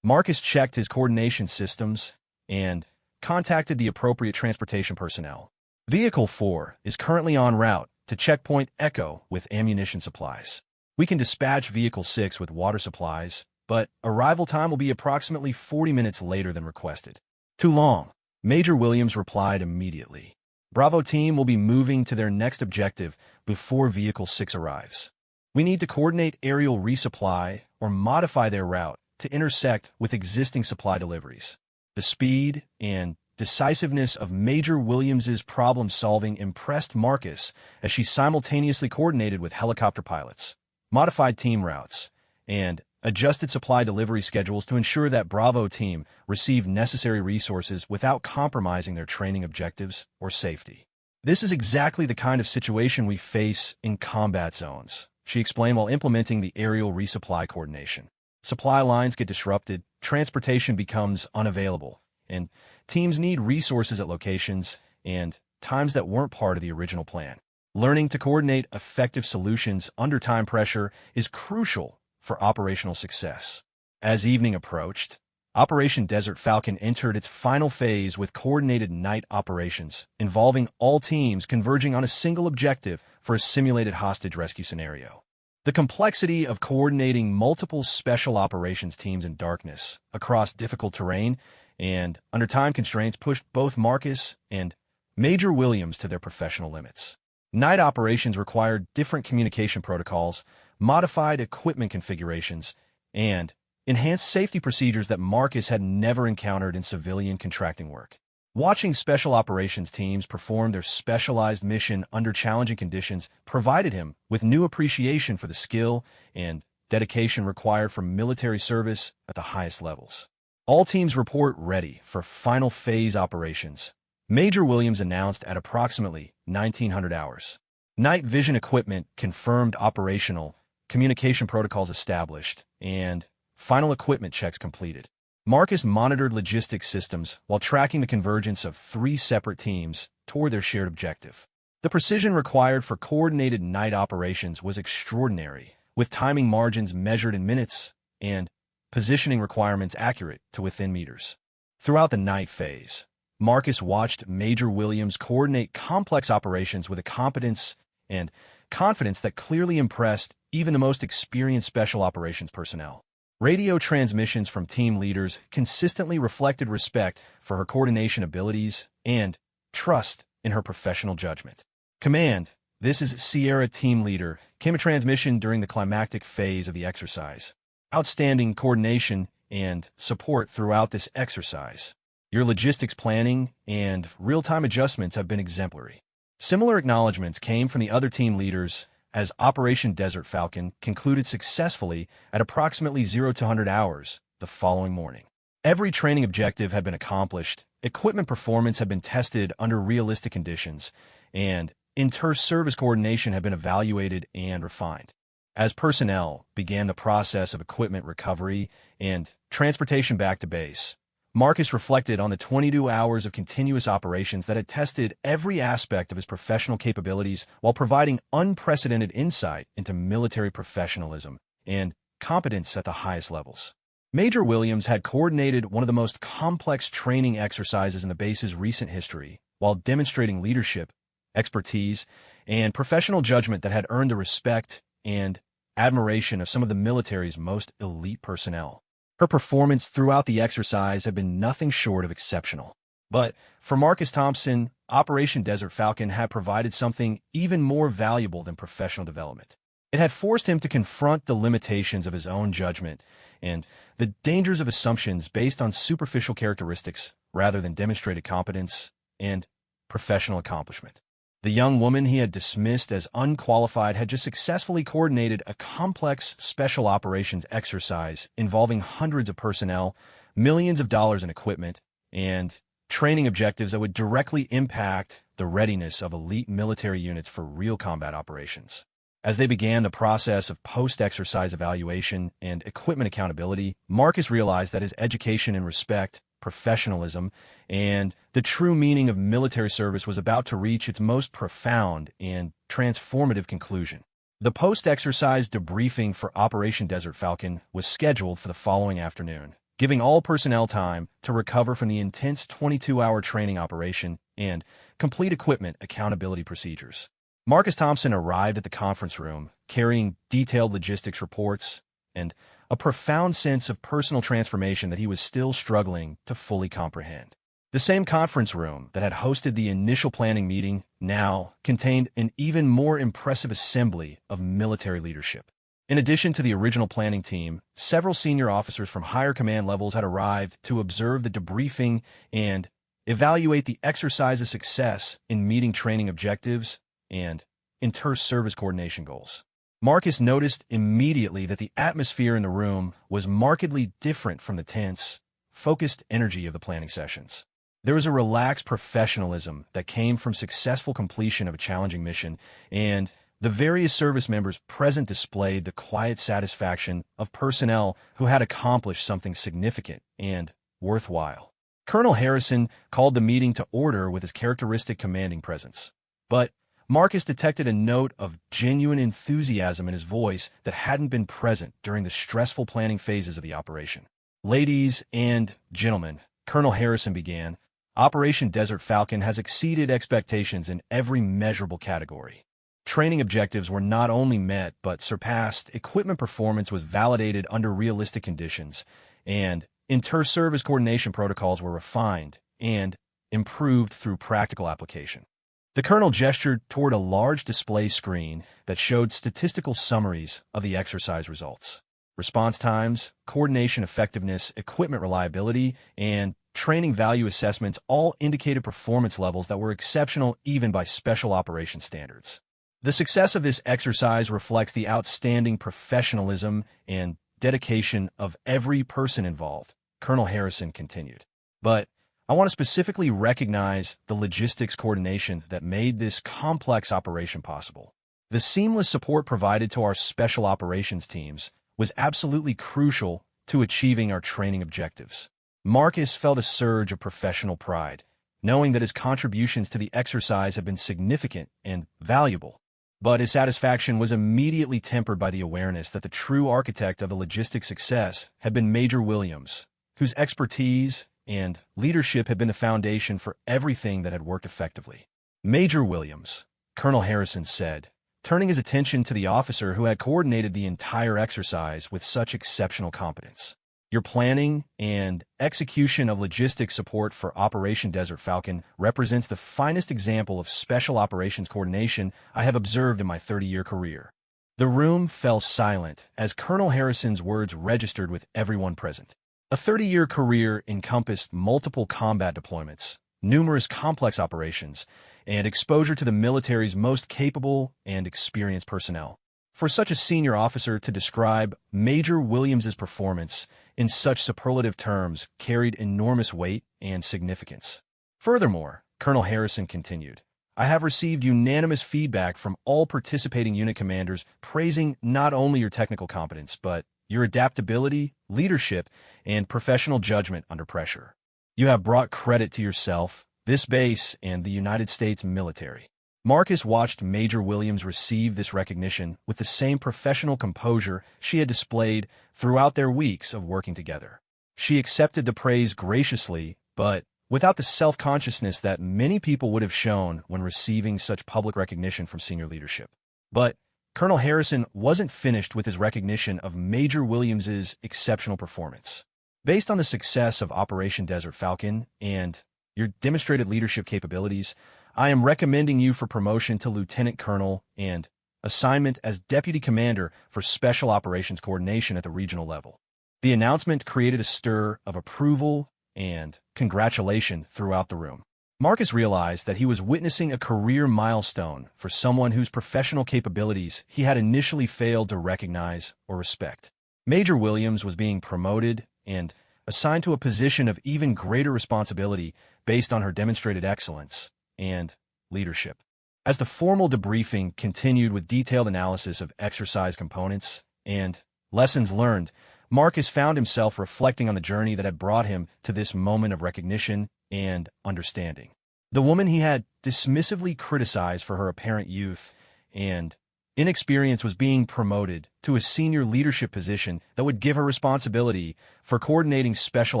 Marcus checked his coordination systems and contacted the appropriate transportation personnel. Vehicle 4 is currently en route to Checkpoint Echo with ammunition supplies. We can dispatch Vehicle 6 with water supplies, but arrival time will be approximately 40 minutes later than requested. Too long. Major Williams replied immediately. Bravo team will be moving to their next objective before Vehicle 6 arrives. We need to coordinate aerial resupply or modify their route to intersect with existing supply deliveries. The speed and decisiveness of Major Williams's problem-solving impressed Marcus as she simultaneously coordinated with helicopter pilots, modified team routes, and adjusted supply delivery schedules to ensure that Bravo team received necessary resources without compromising their training objectives or safety. This is exactly the kind of situation we face in combat zones, she explained while implementing the aerial resupply coordination. Supply lines get disrupted, transportation becomes unavailable, and teams need resources at locations and times that weren't part of the original plan. Learning to coordinate effective solutions under time pressure is crucial for operational success. As evening approached, Operation Desert Falcon entered its final phase with coordinated night operations, involving all teams converging on a single objective for a simulated hostage rescue scenario. The complexity of coordinating multiple special operations teams in darkness, across difficult terrain, and under time constraints pushed both Marcus and Major Williams to their professional limits. Night operations required different communication protocols, modified equipment configurations, and enhanced safety procedures that Marcus had never encountered in civilian contracting work. Watching special operations teams perform their specialized mission under challenging conditions provided him with new appreciation for the skill and dedication required for military service at the highest levels. All teams report ready for final phase operations, Major Williams announced at approximately 1900 hours. Night vision equipment confirmed operational, communication protocols established, and final equipment checks completed. Marcus monitored logistics systems while tracking the convergence of 3 separate teams toward their shared objective. The precision required for coordinated night operations was extraordinary, with timing margins measured in minutes and positioning requirements accurate to within meters. Throughout the night phase, Marcus watched Major Williams coordinate complex operations with a competence and confidence that clearly impressed even the most experienced special operations personnel. Radio transmissions from team leaders consistently reflected respect for her coordination abilities and trust in her professional judgment. Command, this is Sierra Team Leader, came a transmission during the climactic phase of the exercise. Outstanding coordination and support throughout this exercise. Your logistics planning and real-time adjustments have been exemplary. Similar acknowledgments came from the other team leaders as Operation Desert Falcon concluded successfully at approximately 0 to 100 hours the following morning. Every training objective had been accomplished, equipment performance had been tested under realistic conditions, and inter-service coordination had been evaluated and refined. As personnel began the process of equipment recovery and transportation back to base, Marcus reflected on the 22 hours of continuous operations that had tested every aspect of his professional capabilities while providing unprecedented insight into military professionalism and competence at the highest levels. Major Williams had coordinated one of the most complex training exercises in the base's recent history while demonstrating leadership, expertise, and professional judgment that had earned the respect and admiration of some of the military's most elite personnel. Her performance throughout the exercise had been nothing short of exceptional. But for Marcus Thompson, Operation Desert Falcon had provided something even more valuable than professional development. It had forced him to confront the limitations of his own judgment and the dangers of assumptions based on superficial characteristics rather than demonstrated competence and professional accomplishment. The young woman he had dismissed as unqualified had just successfully coordinated a complex special operations exercise involving hundreds of personnel, millions of dollars in equipment, and training objectives that would directly impact the readiness of elite military units for real combat operations. As they began the process of post-exercise evaluation and equipment accountability, Marcus realized that his education in respect, professionalism, and the true meaning of military service was about to reach its most profound and transformative conclusion. The post-exercise debriefing for Operation Desert Falcon was scheduled for the following afternoon, giving all personnel time to recover from the intense 22-hour training operation and complete equipment accountability procedures. Marcus Thompson arrived at the conference room carrying detailed logistics reports and a profound sense of personal transformation that he was still struggling to fully comprehend. The same conference room that had hosted the initial planning meeting now contained an even more impressive assembly of military leadership. In addition to the original planning team, several senior officers from higher command levels had arrived to observe the debriefing and evaluate the exercise's success in meeting training objectives and inter-service coordination goals. Marcus noticed immediately that the atmosphere in the room was markedly different from the tense, focused energy of the planning sessions. There was a relaxed professionalism that came from successful completion of a challenging mission, and the various service members present displayed the quiet satisfaction of personnel who had accomplished something significant and worthwhile. Colonel Harrison called the meeting to order with his characteristic commanding presence. But Marcus detected a note of genuine enthusiasm in his voice that hadn't been present during the stressful planning phases of the operation. "Ladies and gentlemen," Colonel Harrison began, "Operation Desert Falcon has exceeded expectations in every measurable category. Training objectives were not only met but surpassed, equipment performance was validated under realistic conditions, and inter-service coordination protocols were refined and improved through practical application." The colonel gestured toward a large display screen that showed statistical summaries of the exercise results. Response times, coordination effectiveness, equipment reliability, and training value assessments all indicated performance levels that were exceptional even by special operations standards. The success of this exercise reflects the outstanding professionalism and dedication of every person involved, Colonel Harrison continued. But I want to specifically recognize the logistics coordination that made this complex operation possible. The seamless support provided to our special operations teams was absolutely crucial to achieving our training objectives. Marcus felt a surge of professional pride, knowing that his contributions to the exercise had been significant and valuable. But his satisfaction was immediately tempered by the awareness that the true architect of the logistics success had been Major Williams, whose expertise and leadership had been the foundation for everything that had worked effectively. "Major Williams," Colonel Harrison said, turning his attention to the officer who had coordinated the entire exercise with such exceptional competence. "Your planning and execution of logistics support for Operation Desert Falcon represents the finest example of special operations coordination I have observed in my 30-year career." The room fell silent as Colonel Harrison's words registered with everyone present. A 30-year career encompassed multiple combat deployments, numerous complex operations, and exposure to the military's most capable and experienced personnel. For such a senior officer to describe Major Williams's performance in such superlative terms carried enormous weight and significance. Furthermore, Colonel Harrison continued, "I have received unanimous feedback from all participating unit commanders praising not only your technical competence, but your adaptability, leadership, and professional judgment under pressure. You have brought credit to yourself, this base, and the United States military." Marcus watched Major Williams receive this recognition with the same professional composure she had displayed throughout their weeks of working together. She accepted the praise graciously, but without the self-consciousness that many people would have shown when receiving such public recognition from senior leadership. But Colonel Harrison wasn't finished with his recognition of Major Williams's exceptional performance. Based on the success of Operation Desert Falcon and your demonstrated leadership capabilities, I am recommending you for promotion to Lieutenant Colonel and assignment as Deputy Commander for Special Operations Coordination at the regional level." The announcement created a stir of approval and congratulation throughout the room. Marcus realized that he was witnessing a career milestone for someone whose professional capabilities he had initially failed to recognize or respect. Major Williams was being promoted and assigned to a position of even greater responsibility based on her demonstrated excellence and leadership. As the formal debriefing continued with detailed analysis of exercise components and lessons learned, Marcus found himself reflecting on the journey that had brought him to this moment of recognition and understanding. The woman he had dismissively criticized for her apparent youth and inexperience was being promoted to a senior leadership position that would give her responsibility for coordinating special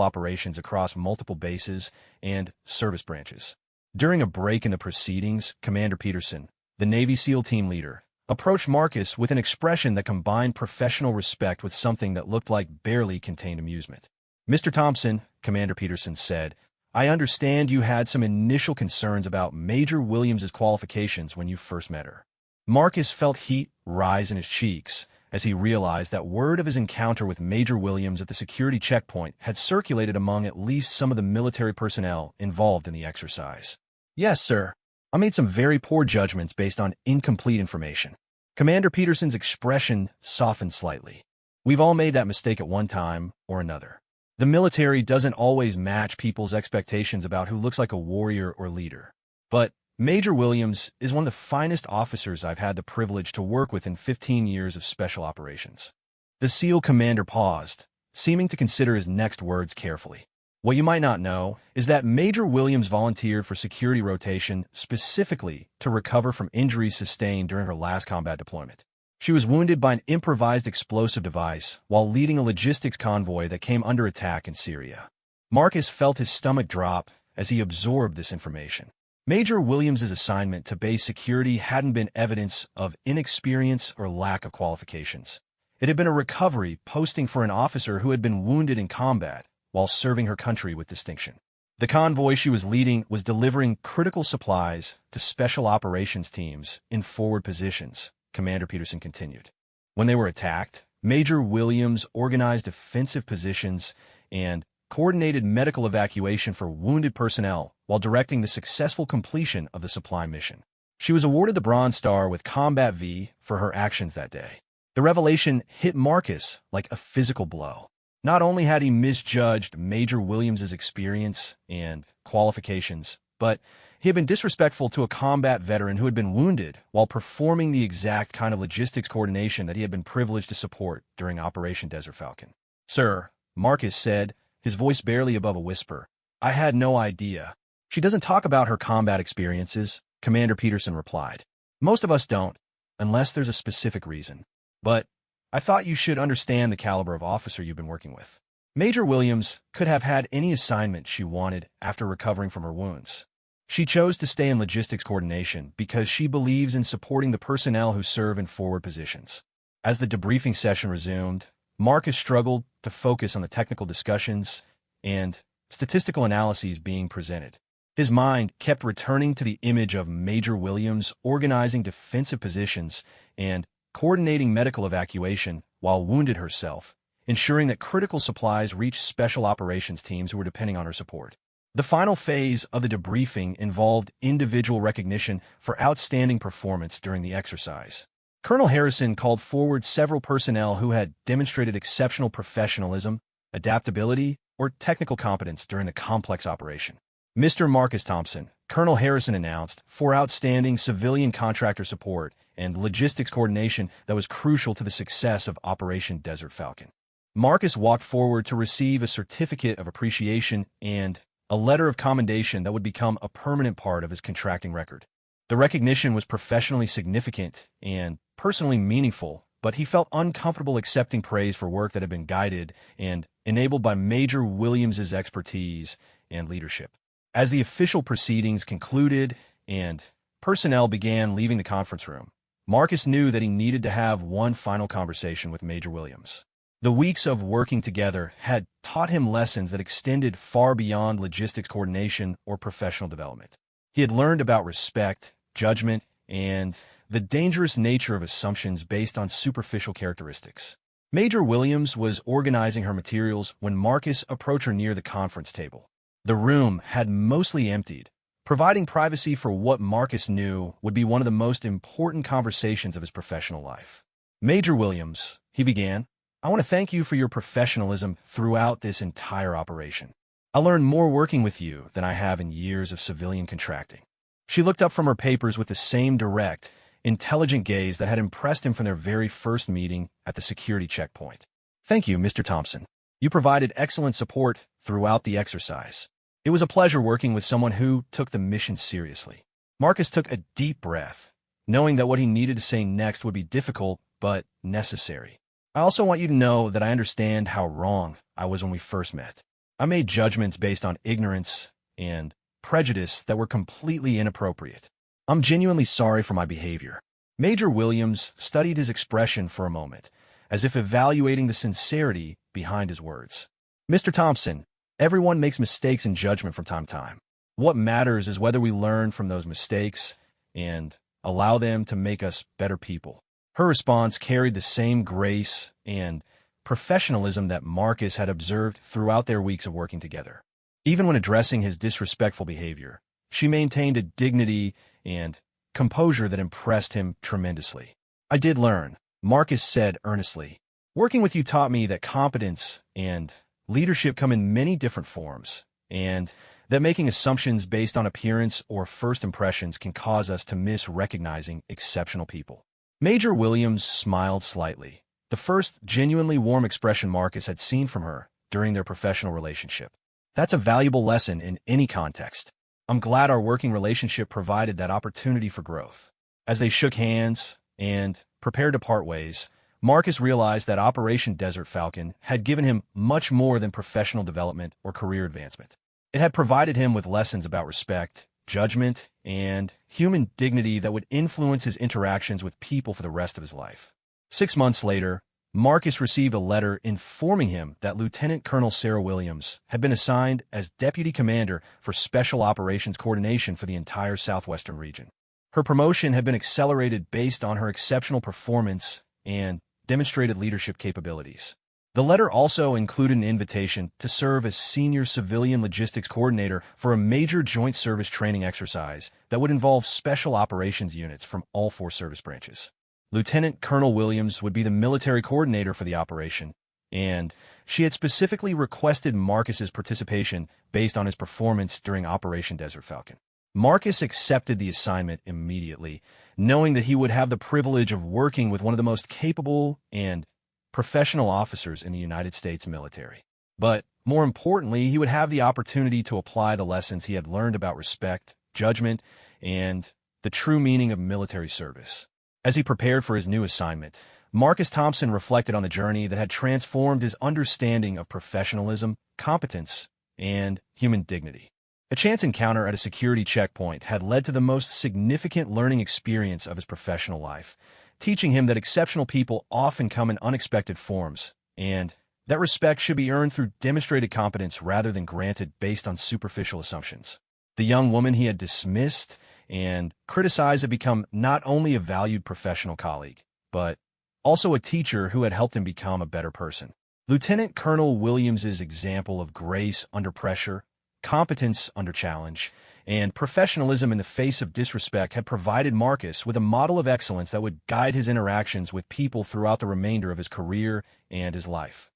operations across multiple bases and service branches. During a break in the proceedings, Commander Peterson, the Navy SEAL team leader, approached Marcus with an expression that combined professional respect with something that looked like barely contained amusement. "Mr. Thompson," Commander Peterson said, "I understand you had some initial concerns about Major Williams's qualifications when you first met her." Marcus felt heat rise in his cheeks as he realized that word of his encounter with Major Williams at the security checkpoint had circulated among at least some of the military personnel involved in the exercise. "Yes, sir. I made some very poor judgments based on incomplete information." Commander Peterson's expression softened slightly. "We've all made that mistake at one time or another. The military doesn't always match people's expectations about who looks like a warrior or leader. But Major Williams is one of the finest officers I've had the privilege to work with in 15 years of special operations." The SEAL commander paused, seeming to consider his next words carefully. "What you might not know is that Major Williams volunteered for security rotation specifically to recover from injuries sustained during her last combat deployment. She was wounded by an improvised explosive device while leading a logistics convoy that came under attack in Syria." Marcus felt his stomach drop as he absorbed this information. Major Williams's assignment to base security hadn't been evidence of inexperience or lack of qualifications. It had been a recovery posting for an officer who had been wounded in combat while serving her country with distinction. The convoy she was leading was delivering critical supplies to special operations teams in forward positions, Commander Peterson continued. When they were attacked, Major Williams organized defensive positions and coordinated medical evacuation for wounded personnel while directing the successful completion of the supply mission. She was awarded the Bronze Star with Combat V for her actions that day. The revelation hit Marcus like a physical blow. Not only had he misjudged Major Williams's experience and qualifications, but he had been disrespectful to a combat veteran who had been wounded while performing the exact kind of logistics coordination that he had been privileged to support during Operation Desert Falcon. "Sir," Marcus said, his voice barely above a whisper, "I had no idea." "She doesn't talk about her combat experiences," Commander Peterson replied. "Most of us don't, unless there's a specific reason. But I thought you should understand the caliber of officer you've been working with." Major Williams could have had any assignment she wanted after recovering from her wounds. She chose to stay in logistics coordination because she believes in supporting the personnel who serve in forward positions. As the debriefing session resumed, Marcus struggled to focus on the technical discussions and statistical analyses being presented. His mind kept returning to the image of Major Williams organizing defensive positions and coordinating medical evacuation while wounded herself, ensuring that critical supplies reached special operations teams who were depending on her support. The final phase of the debriefing involved individual recognition for outstanding performance during the exercise. Colonel Harrison called forward several personnel who had demonstrated exceptional professionalism, adaptability, or technical competence during the complex operation. "Mr. Marcus Thompson," Colonel Harrison announced, "for outstanding civilian contractor support and logistics coordination that was crucial to the success of Operation Desert Falcon." Marcus walked forward to receive a certificate of appreciation and a letter of commendation that would become a permanent part of his contracting record. The recognition was professionally significant and personally meaningful, but he felt uncomfortable accepting praise for work that had been guided and enabled by Major Williams's expertise and leadership. As the official proceedings concluded and personnel began leaving the conference room, Marcus knew that he needed to have one final conversation with Major Williams. The weeks of working together had taught him lessons that extended far beyond logistics coordination or professional development. He had learned about respect, judgment, and the dangerous nature of assumptions based on superficial characteristics. Major Williams was organizing her materials when Marcus approached her near the conference table. The room had mostly emptied, providing privacy for what Marcus knew would be one of the most important conversations of his professional life. "Major Williams," he began, "I want to thank you for your professionalism throughout this entire operation. I learned more working with you than I have in years of civilian contracting." She looked up from her papers with the same direct, intelligent gaze that had impressed him from their very first meeting at the security checkpoint. "Thank you, Mr. Thompson. You provided excellent support throughout the exercise. It was a pleasure working with someone who took the mission seriously." Marcus took a deep breath, knowing that what he needed to say next would be difficult but necessary. "I also want you to know that I understand how wrong I was when we first met. I made judgments based on ignorance and prejudice that were completely inappropriate. I'm genuinely sorry for my behavior." Major Williams studied his expression for a moment, as if evaluating the sincerity behind his words. "Mr. Thompson, everyone makes mistakes in judgment from time to time. What matters is whether we learn from those mistakes and allow them to make us better people." Her response carried the same grace and professionalism that Marcus had observed throughout their weeks of working together. Even when addressing his disrespectful behavior, she maintained a dignity and composure that impressed him tremendously. "I did learn," Marcus said earnestly. "Working with you taught me that competence and leadership come in many different forms, and that making assumptions based on appearance or first impressions can cause us to miss recognizing exceptional people." Major Williams smiled slightly, the first genuinely warm expression Marcus had seen from her during their professional relationship. "That's a valuable lesson in any context. I'm glad our working relationship provided that opportunity for growth." As they shook hands and prepared to part ways, Marcus realized that Operation Desert Falcon had given him much more than professional development or career advancement. It had provided him with lessons about respect, judgment, and human dignity that would influence his interactions with people for the rest of his life. 6 months later, Marcus received a letter informing him that Lieutenant Colonel Sarah Williams had been assigned as Deputy Commander for Special Operations Coordination for the entire southwestern region. Her promotion had been accelerated based on her exceptional performance and demonstrated leadership capabilities. The letter also included an invitation to serve as Senior Civilian Logistics Coordinator for a major joint service training exercise that would involve special operations units from all 4 service branches. Lieutenant Colonel Williams would be the military coordinator for the operation, and she had specifically requested Marcus's participation based on his performance during Operation Desert Falcon. Marcus accepted the assignment immediately, knowing that he would have the privilege of working with one of the most capable and professional officers in the United States military. But more importantly, he would have the opportunity to apply the lessons he had learned about respect, judgment, and the true meaning of military service. As he prepared for his new assignment, Marcus Thompson reflected on the journey that had transformed his understanding of professionalism, competence, and human dignity. A chance encounter at a security checkpoint had led to the most significant learning experience of his professional life, teaching him that exceptional people often come in unexpected forms, and that respect should be earned through demonstrated competence rather than granted based on superficial assumptions. The young woman he had dismissed and criticized had become not only a valued professional colleague, but also a teacher who had helped him become a better person. Lieutenant Colonel Williams's example of grace under pressure, competence under challenge, and professionalism in the face of disrespect had provided Marcus with a model of excellence that would guide his interactions with people throughout the remainder of his career and his life.